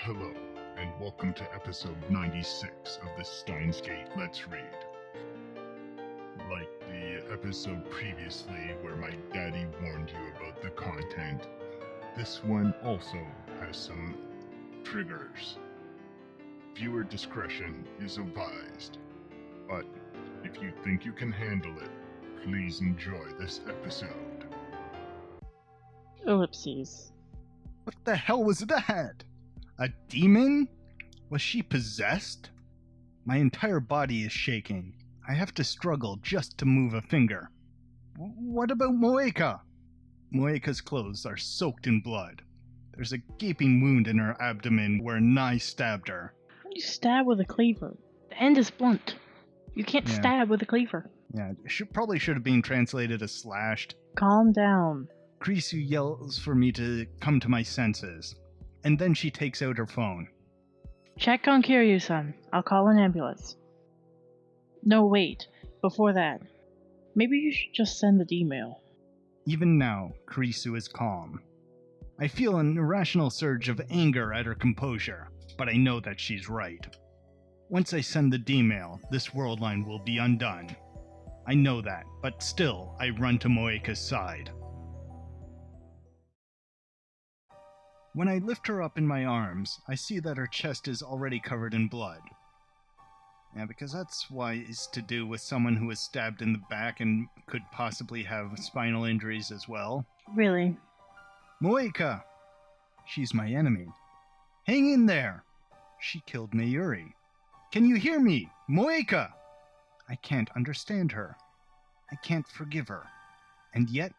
Hello, and welcome to episode 96 of the Steins Let's Read. Like the episode previously where my daddy warned you about the content, this one also has some triggers. Viewer discretion is advised, but if you think you can handle it, please enjoy this episode. Ellipses. What the hell was that? A demon? Was she possessed? My entire body is shaking. I have to struggle just to move a finger. What about Moeka? Moeka's clothes are soaked in blood. There's a gaping wound in her abdomen where Nae stabbed her. You stab with a cleaver. The end is blunt. You can't stab with a cleaver. Yeah, probably should have been translated as slashed. Calm down. Krisu yells for me to come to my senses, and then she takes out her phone. Check on Kiryu-san. I'll call an ambulance. No, wait. Before that, maybe you should just send the email. Even now, Krisu is calm. I feel an irrational surge of anger at her composure, but I know that she's right. Once I send the D-mail, this world line will be undone. I know that, but still, I run to Moeka's side. When I lift her up in my arms, I see that her chest is already covered in blood. Yeah, because that's wise to do with someone who was stabbed in the back and could possibly have spinal injuries as well. Really? Moeka! She's my enemy. Hang in there! She killed Mayuri. Can you hear me? Moeka! I can't understand her. I can't forgive her. And yet,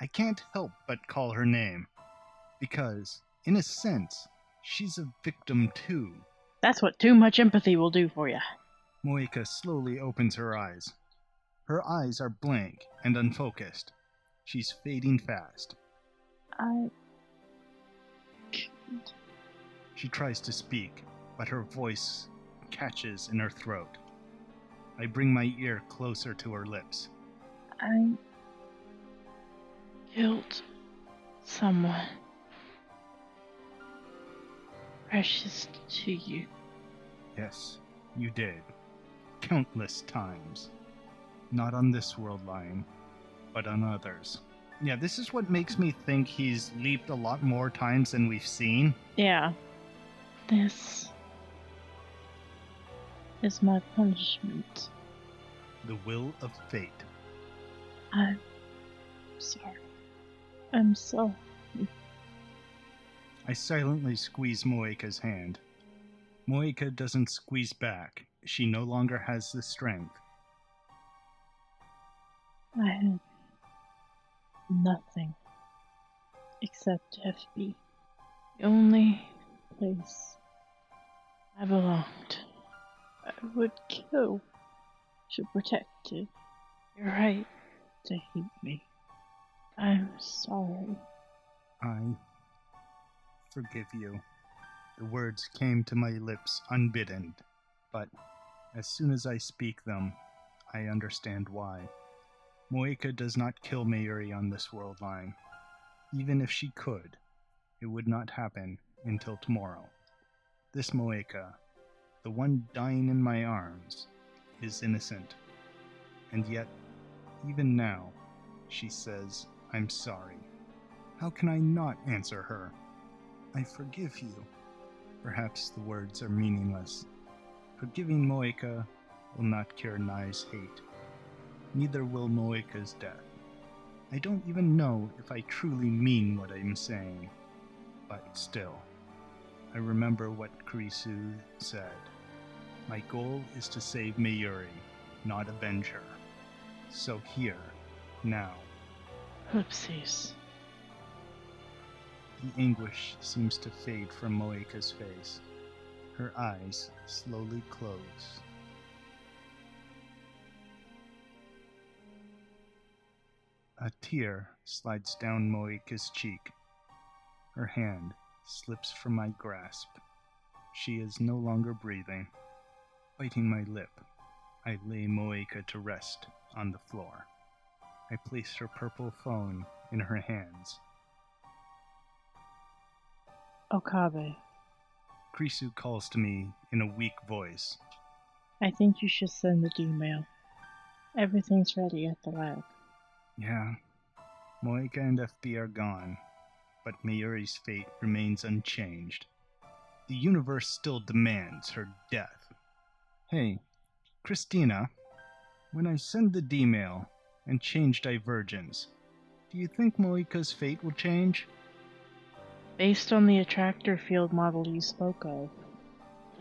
I can't help but call her name. Because, in a sense, she's a victim too. That's what too much empathy will do for you. Moeka slowly opens her eyes. Her eyes are blank and unfocused. She's fading fast. I can't. She tries to speak, but her voice catches in her throat. I bring my ear closer to her lips. I killed someone precious to you. Yes, you did. Countless times. Not on this world line, but on others. Yeah, this is what makes me think he's leaped a lot more times than we've seen. Yeah. This is my punishment. The will of fate. I'm sorry. I'm sorry. I silently squeeze Moeka's hand. Moeka doesn't squeeze back. She no longer has the strength. I had nothing except FB. The only place I belonged. I would kill to protect it. You're right to hate me. I'm sorry. I forgive you. The words came to my lips unbidden, but as soon as I speak them, I understand why. Moeka does not kill Mayuri on this world line. Even if she could, it would not happen until tomorrow. This Moeka, the one dying in my arms, is innocent. And yet, even now, she says, I'm sorry. How can I not answer her? I forgive you. Perhaps the words are meaningless. Forgiving Moeka will not cure Nae's hate. Neither will Moeka's death. I don't even know if I truly mean what I'm saying. But still, I remember what Krisu said. My goal is to save Mayuri, not avenge her. So here, now. Oopsies. The anguish seems to fade from Moeka's face. Her eyes slowly close. A tear slides down Moeka's cheek. Her hand slips from my grasp. She is no longer breathing. Biting my lip, I lay Moeka to rest on the floor. I place her purple phone in her hands. Okabe. Krisu calls to me in a weak voice. I think you should send the email. Everything's ready at the lab. Yeah, Moeka and FB are gone, but Mayuri's fate remains unchanged. The universe still demands her death. Hey, Christina, when I send the D-mail and change divergence, do you think Moeka's fate will change? Based on the attractor field model you spoke of,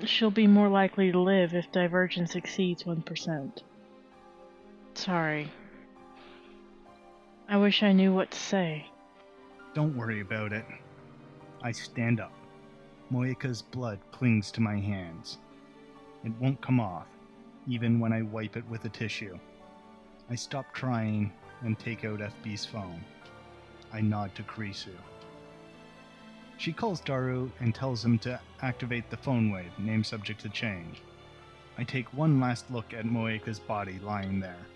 she'll be more likely to live if divergence exceeds 1%. Sorry. I wish I knew what to say. Don't worry about it. I stand up. Moeka's blood clings to my hands. It won't come off, even when I wipe it with a tissue. I stop trying and take out FB's phone. I nod to Krisu. She calls Daru and tells him to activate the phone wave, name subject to change. I take one last look at Moeka's body lying there.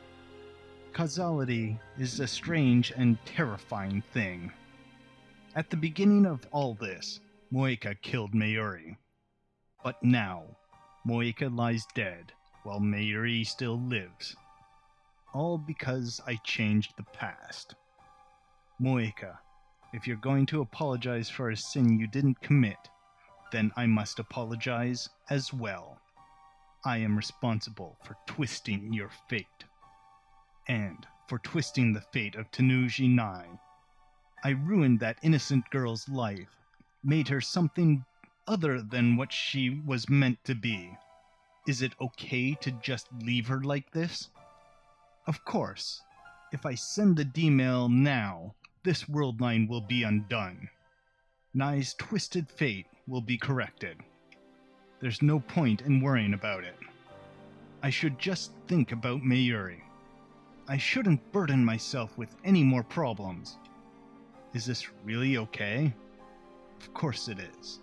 Causality is a strange and terrifying thing. At the beginning of all this, Moeka killed Mayuri. But now, Moeka lies dead, while Mayuri still lives. All because I changed the past. Moeka, if you're going to apologize for a sin you didn't commit, then I must apologize as well. I am responsible for twisting your fate. And for twisting the fate of Tanuji Nae. I ruined that innocent girl's life, made her something other than what she was meant to be. Is it okay to just leave her like this? Of course, if I send the D-mail now, this world line will be undone. Nae's twisted fate will be corrected. There's no point in worrying about it. I should just think about Mayuri. I shouldn't burden myself with any more problems. Is this really okay? Of course it is.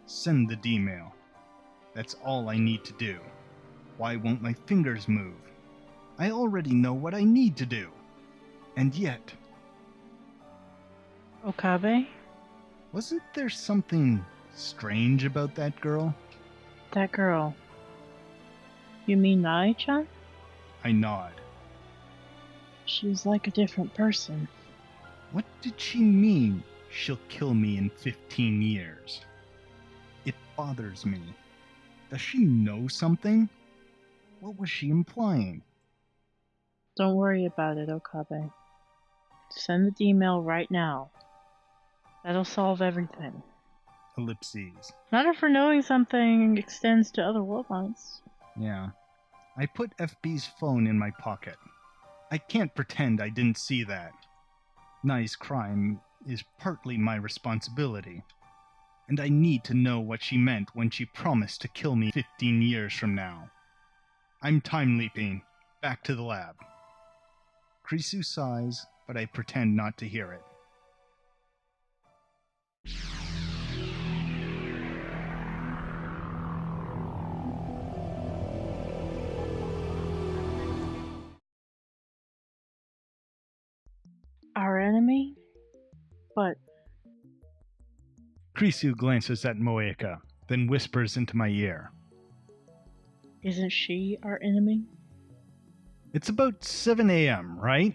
Send the D-mail. That's all I need to do. Why won't my fingers move? I already know what I need to do. And yet... Okabe? Wasn't there something strange about that girl? That girl. You mean Nae-chan? I nod. She's like a different person. What did she mean, she'll kill me in 15 years? It bothers me. Does she know something? What was she implying? Don't worry about it, Okabe. Send the email right now. That'll solve everything. Ellipses. Not if her knowing something extends to other world lines. Yeah. I put FB's phone in my pocket. I can't pretend I didn't see that. Nae's crime is partly my responsibility. And I need to know what she meant when she promised to kill me 15 years from now. I'm time leaping. Back to the lab. Krisu sighs, but I pretend not to hear it. Our enemy? But Krisu glances at Moeka, then whispers into my ear. isn't she our enemy? It's about 7 a.m., right?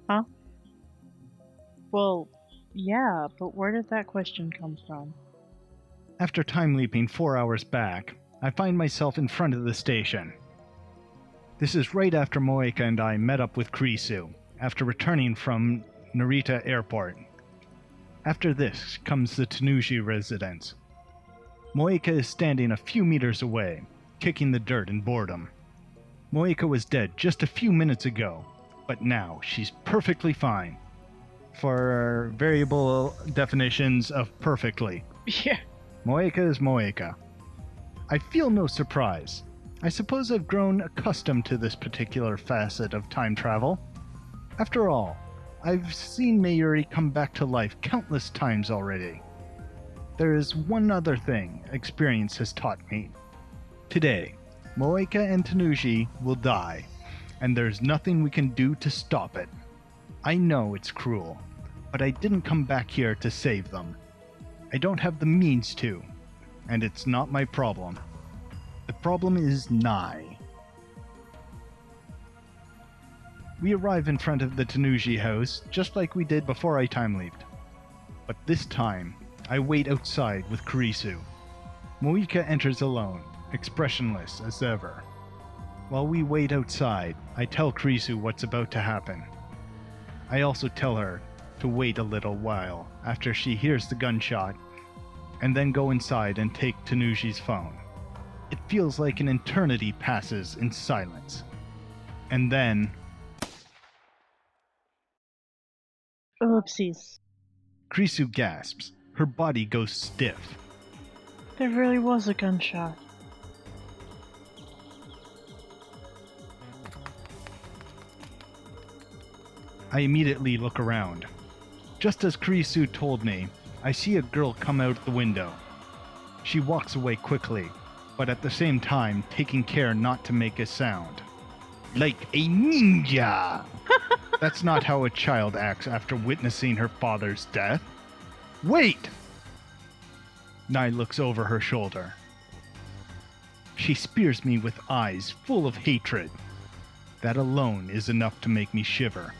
Huh? Well, yeah, but where did that question come from? After time leaping 4 hours back, I find myself in front of the station. This is right after Moeka and I met up with Krisu, after returning from Narita Airport. After this comes the Tanuji residence. Moeka is standing a few meters away, kicking the dirt in boredom. Moeka was dead just a few minutes ago, but now she's perfectly fine. For variable definitions of perfectly. Yeah. Moeka is Moeka. I feel no surprise. I suppose I've grown accustomed to this particular facet of time travel. After all, I've seen Mayuri come back to life countless times already. There is one other thing experience has taught me. Today, Moeka and Tanuji will die, and there's nothing we can do to stop it. I know it's cruel, but I didn't come back here to save them. I don't have the means to, and it's not my problem. The problem is Nae. We arrive in front of the Tanuji house, just like we did before I time leaped. But this time, I wait outside with Kurisu. Moika enters alone, expressionless as ever. While we wait outside, I tell Kurisu what's about to happen. I also tell her to wait a little while after she hears the gunshot, and then go inside and take Tanuji's phone. It feels like an eternity passes in silence. And then... Oopsies. Kurisu gasps. Her body goes stiff. There really was a gunshot. I immediately look around. Just as Kurisu told me, I see a girl come out the window. She walks away quickly, but at the same time taking care not to make a sound. Like a ninja! That's not how a child acts after witnessing her father's death. Wait! Nae looks over her shoulder. She spears me with eyes full of hatred. That alone is enough to make me shiver.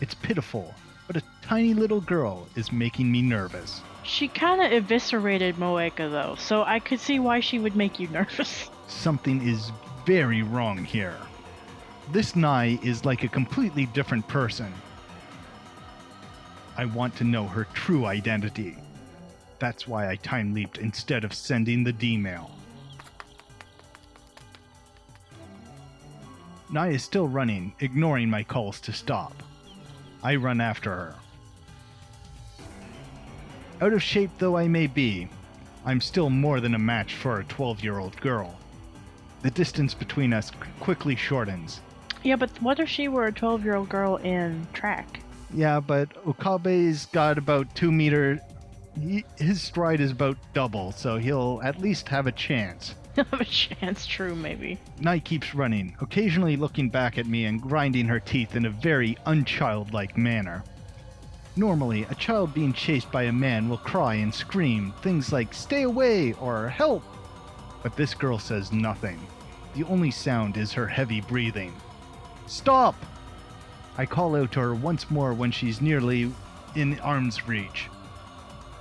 It's pitiful, but a tiny little girl is making me nervous. She kinda eviscerated Moeka though, so I could see why she would make you nervous. Something is very wrong here. This Nae is like a completely different person. I want to know her true identity. That's why I time leaped instead of sending the D-mail. Nae is still running, ignoring my calls to stop. I run after her. Out of shape though I may be, I'm still more than a match for a 12-year-old girl. The distance between us quickly shortens. Yeah, but what if she were a 12-year-old girl in track? Yeah, but Okabe's got about 2 meters. His stride is about double, so he'll at least have a chance. He'll have a chance, true, maybe. Nae keeps running, occasionally looking back at me and grinding her teeth in a very unchildlike manner. Normally, a child being chased by a man will cry and scream things like "stay away" or "help." But this girl says nothing. The only sound is her heavy breathing. Stop! I call out to her once more when she's nearly in arm's reach.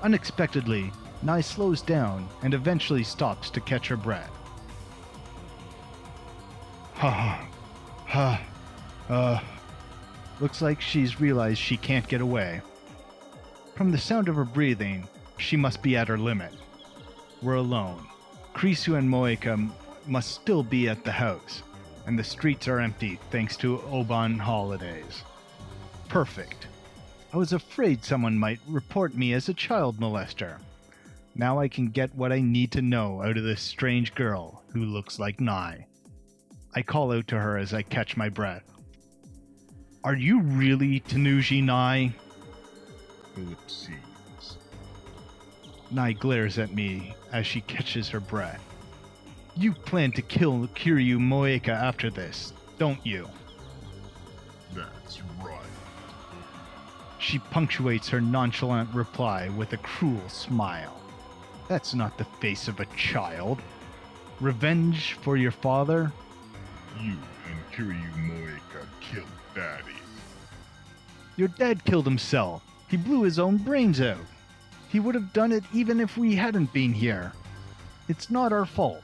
Unexpectedly, Nae slows down and eventually stops to catch her breath. Looks like she's realized she can't get away. From the sound of her breathing, she must be at her limit. We're alone. Kurisu and Moeka must still be at the house, and the streets are empty thanks to Oban holidays. Perfect. I was afraid someone might report me as a child molester. Now I can get what I need to know out of this strange girl who looks like Nae. I call out to her as I catch my breath. Are you really Tanuji Nae? Ellipses. Nae glares at me as she catches her breath. You plan to kill Kiryu Moeka after this, don't you? That's right. She punctuates her nonchalant reply with a cruel smile. That's not the face of a child. Revenge for your father? You and Kiryu Moeka killed Daddy. Your dad killed himself. He blew his own brains out. He would have done it even if we hadn't been here. It's not our fault.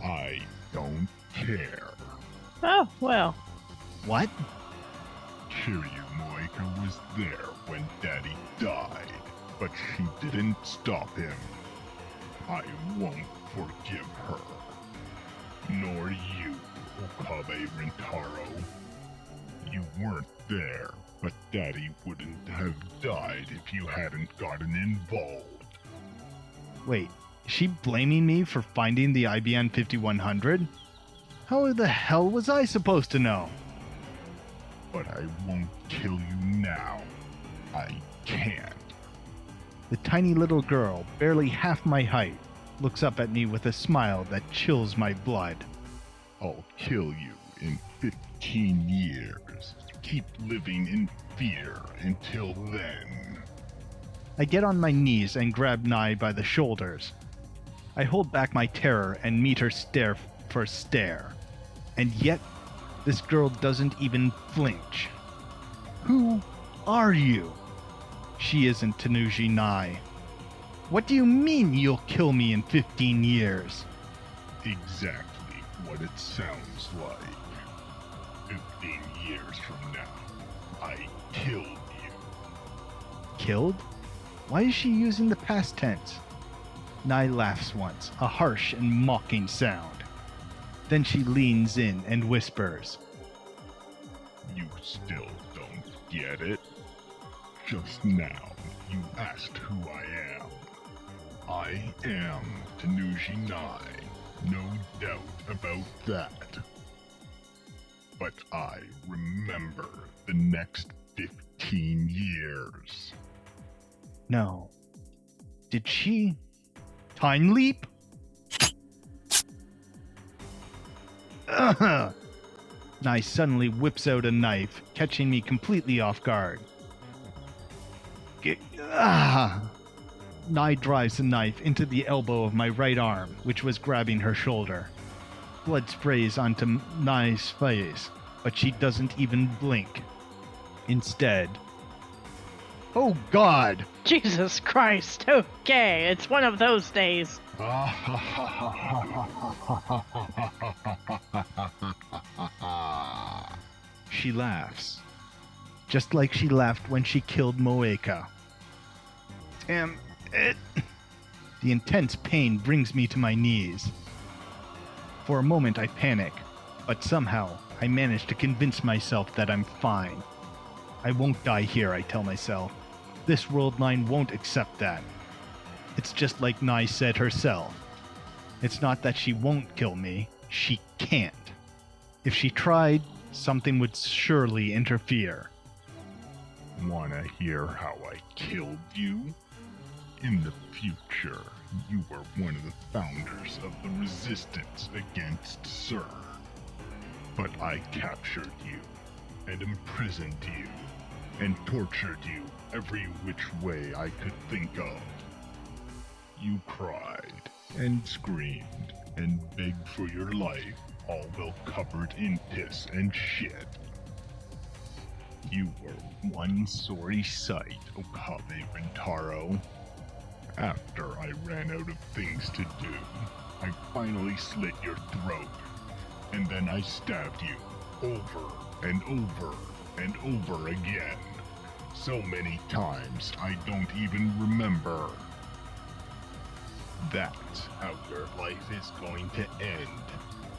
I don't care. Oh, well. What? Kiryu Moeka was there when Daddy died, but she didn't stop him. I won't forgive her. Nor you, Okabe Rintaro. You weren't there, but Daddy wouldn't have died if you hadn't gotten involved. Wait, is she blaming me for finding the IBM 5100? How the hell was I supposed to know? But I won't kill you now. I can't. The tiny little girl, barely half my height, looks up at me with a smile that chills my blood. I'll kill you in 15 years. Keep living in fear until then. I get on my knees and grab Nae by the shoulders. I hold back my terror and meet her stare for stare. And yet, this girl doesn't even flinch. Who are you? She isn't Tanuji Nae. What do you mean you'll kill me in 15 years? Exactly what it sounds like. 15 years from now, I killed you. Killed? Why is she using the past tense? Nae laughs once, a harsh and mocking sound. Then she leans in and whispers, You still don't get it? Just now, you asked who I am. I am Tanuji Nae, no doubt about that. But I remember the next 15 years. no. Did she? Time leap? Nae suddenly whips out a knife, catching me completely off guard. Nae drives the knife into the elbow of my right arm, which was grabbing her shoulder. Blood sprays onto Nae's face, but she doesn't even blink. Instead, oh God! Jesus Christ, okay, it's one of those days. She laughs. Just like she laughed when she killed Moeka. Damn it! The intense pain brings me to my knees. For a moment I panic, but somehow I manage to convince myself that I'm fine. I won't die here, I tell myself. This world line won't accept that. It's just like Nae said herself. It's not that she won't kill me, she can't. If she tried, something would surely interfere. Wanna hear how I killed you? In the future, you were one of the founders of the resistance against Sir. But I captured you, and imprisoned you, and tortured you every which way I could think of. You cried, and screamed, and begged for your life, all well covered in piss and shit. You were one sorry sight, Okabe Rintaro. After I ran out of things to do, I finally slit your throat, and then I stabbed you over and over and over again. So many times I don't even remember. That's how your life is going to end.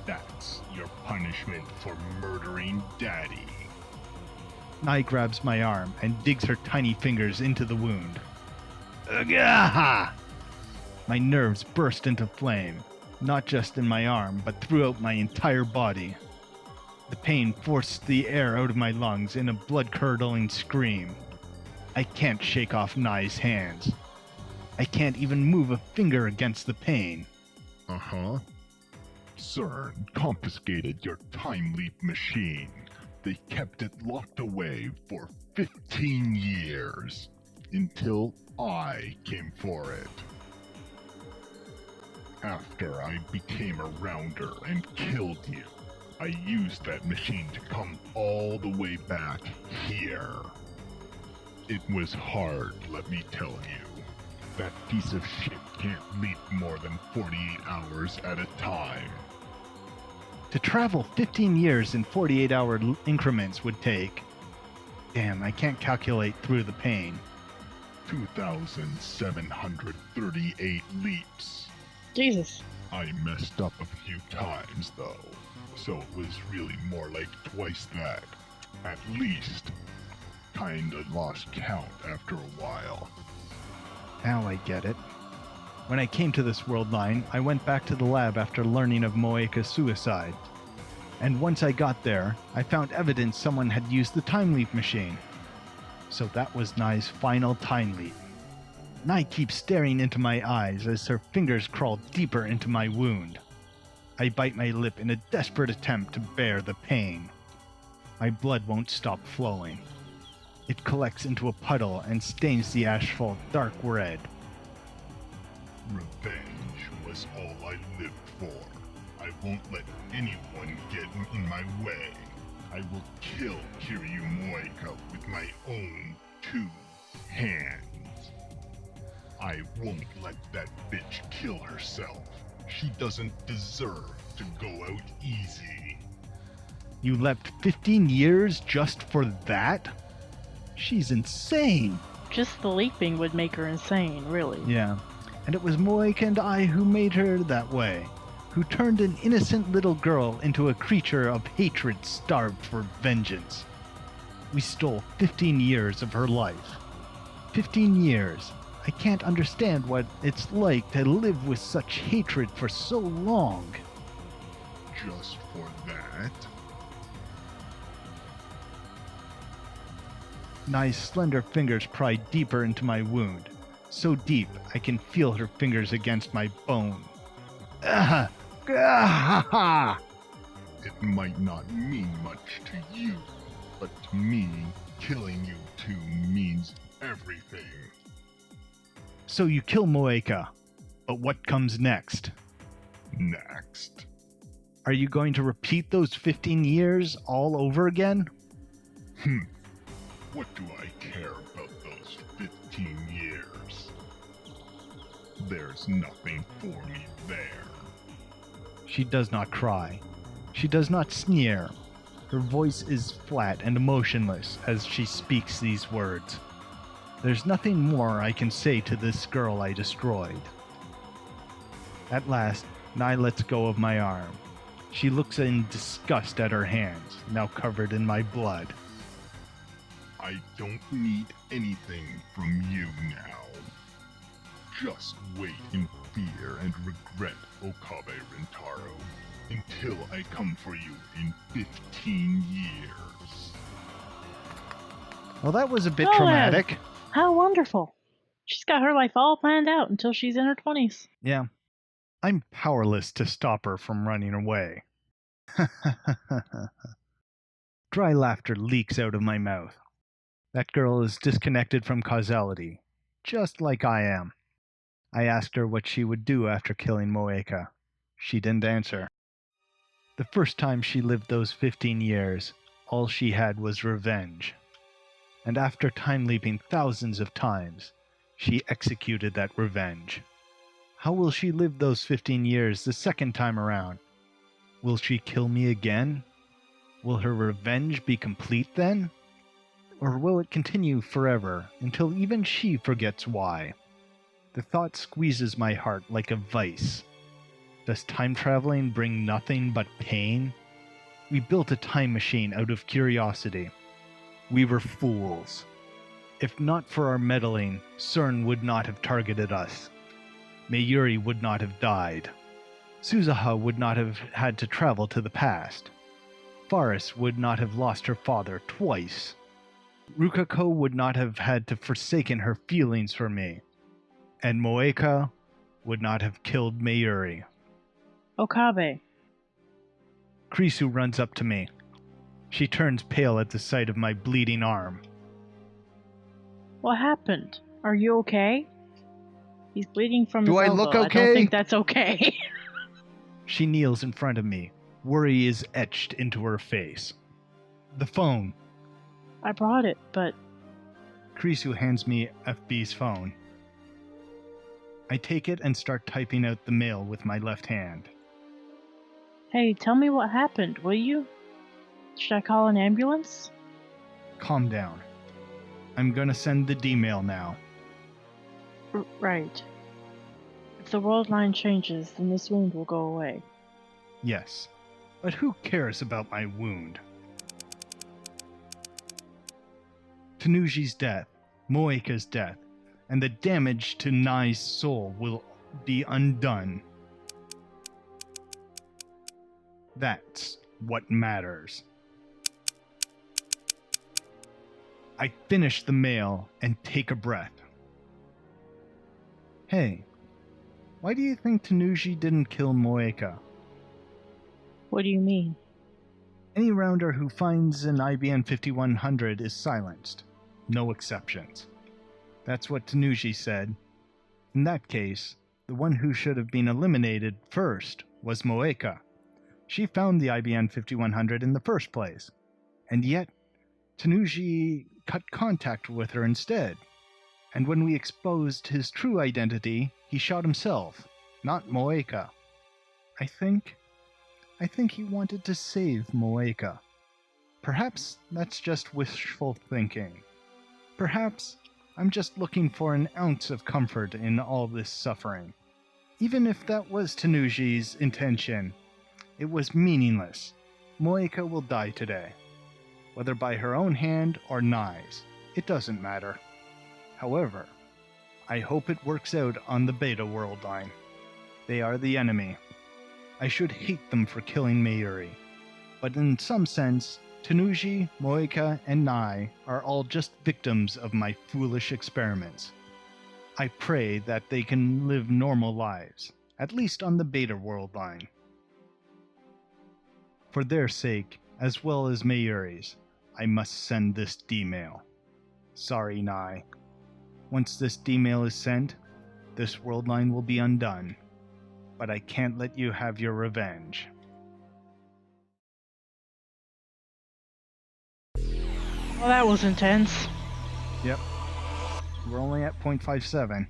That's your punishment for murdering Daddy. Nae grabs my arm and digs her tiny fingers into the wound. Ugh! My nerves burst into flame, not just in my arm, but throughout my entire body. The pain forced the air out of my lungs in a blood-curdling scream. I can't shake off Nae's hands. I can't even move a finger against the pain. Uh-huh. CERN confiscated your time leap machine. They kept it locked away for 15 years, until I came for it. After I became a rounder and killed you, I used that machine to come all the way back here. It was hard, let me tell you. That piece of shit can't leap more than 48 hours at a time. To travel 15 years in 48-hour increments would take... Damn, I can't calculate through the pain. 2,738 leaps. Jesus. I messed up a few times, though, so it was really more like twice that. At least. Kinda lost count after a while. Now I get it. When I came to this world line, I went back to the lab after learning of Moeka's suicide. And once I got there, I found evidence someone had used the time leap machine. So that was Nae's final time leap. Nae keeps staring into my eyes as her fingers crawl deeper into my wound. I bite my lip in a desperate attempt to bear the pain. My blood won't stop flowing. It collects into a puddle and stains the asphalt dark red. Revenge was all I lived for. I won't let anyone get in my way. I will kill Kiryu Moeka with my own 2 hands. I won't let that bitch kill herself. She doesn't deserve to go out easy. You leapt 15 years just for that? She's insane. Just the leaping would make her insane, really. Yeah, and it was Moeka and I who made her that way, who turned an innocent little girl into a creature of hatred starved for vengeance. We stole 15 years of her life. 15 years. I can't understand what it's like to live with such hatred for so long. Just for that? Nae's slender fingers pry deeper into my wound, so deep I can feel her fingers against my bone. Ah! Ah! It might not mean much to you, but to me, killing you 2 means everything. So you kill Moeka, but what comes next? Next. Are you going to repeat those 15 years all over again? What do I care about those 15 years? There's nothing for me there. She does not cry. She does not sneer. Her voice is flat and emotionless as she speaks these words. There's nothing more I can say to this girl I destroyed. At last, Nae lets go of my arm. She looks in disgust at her hands, now covered in my blood. I don't need anything from you now. Just wait in fear and regret, Okabe Rintaro, until I come for you in 15 years. Well, that was a bit Oh, traumatic. How wonderful. She's got her life all planned out until she's in her 20s. Yeah. I'm powerless to stop her from running away. Dry laughter leaks out of my mouth. That girl is disconnected from causality, just like I am. I asked her what she would do after killing Moeka. She didn't answer. The first time she lived those 15 years, all she had was revenge. And after time leaping thousands of times, she executed that revenge. How will she live those 15 years the second time around? Will she kill me again? Will her revenge be complete then? Or will it continue forever until even she forgets why? The thought squeezes my heart like a vice. Does time traveling bring nothing but pain? We built a time machine out of curiosity. We were fools. If not for our meddling, CERN would not have targeted us. Mayuri would not have died. Suzuha would not have had to travel to the past. Faris would not have lost her father twice. Rukako would not have had to forsaken her feelings for me. And Moeka would not have killed Mayuri. Okabe. Krisu runs up to me. She turns pale at the sight of my bleeding arm. What happened? Are you okay? He's bleeding from Do his I elbow. look I okay? don't think that's okay. She kneels in front of me. Worry is etched into her face. The phone. I brought it, but Krisu hands me FB's phone. I take it and start typing out the mail with my left hand. hey, tell me what happened, will you? Should I call an ambulance? Calm down. I'm gonna send the D-mail now. Right. If the world line changes, then this wound will go away. Yes, but who cares about my wound? Tanuji's death, Moeka's death, and the damage to Nae's soul will be undone. That's what matters. I finish the mail and take a breath. Hey, why do you think Tanuji didn't kill Moeka? What do you mean? Any rounder who finds an IBN 5100 is silenced. no exceptions. That's what Tanuji said. In that case, the one who should have been eliminated first was Moeka. She found the IBN 5100 in the first place, and yet Tanuji cut contact with her instead. And when we exposed his true identity, he shot himself, not Moeka. I think he wanted to save Moeka. Perhaps that's just wishful thinking. Perhaps I'm just looking for an ounce of comfort in all this suffering. Even if that was Tanuji's intention, it was meaningless. Moeka will die today. Whether by her own hand or Nae's, it doesn't matter. However, I hope it works out on the Beta World line. They are the enemy. I should hate them for killing Mayuri. But in some sense, Tanuji, Moeka, and Nae are all just victims of my foolish experiments. I pray that they can live normal lives, at least on the Beta World line. For their sake, as well as Mayuri's, I must send this D-mail. Sorry, Nae. Once this D-mail is sent, this world line will be undone. But I can't let you have your revenge. Well, that was intense. Yep. We're only at 0.57.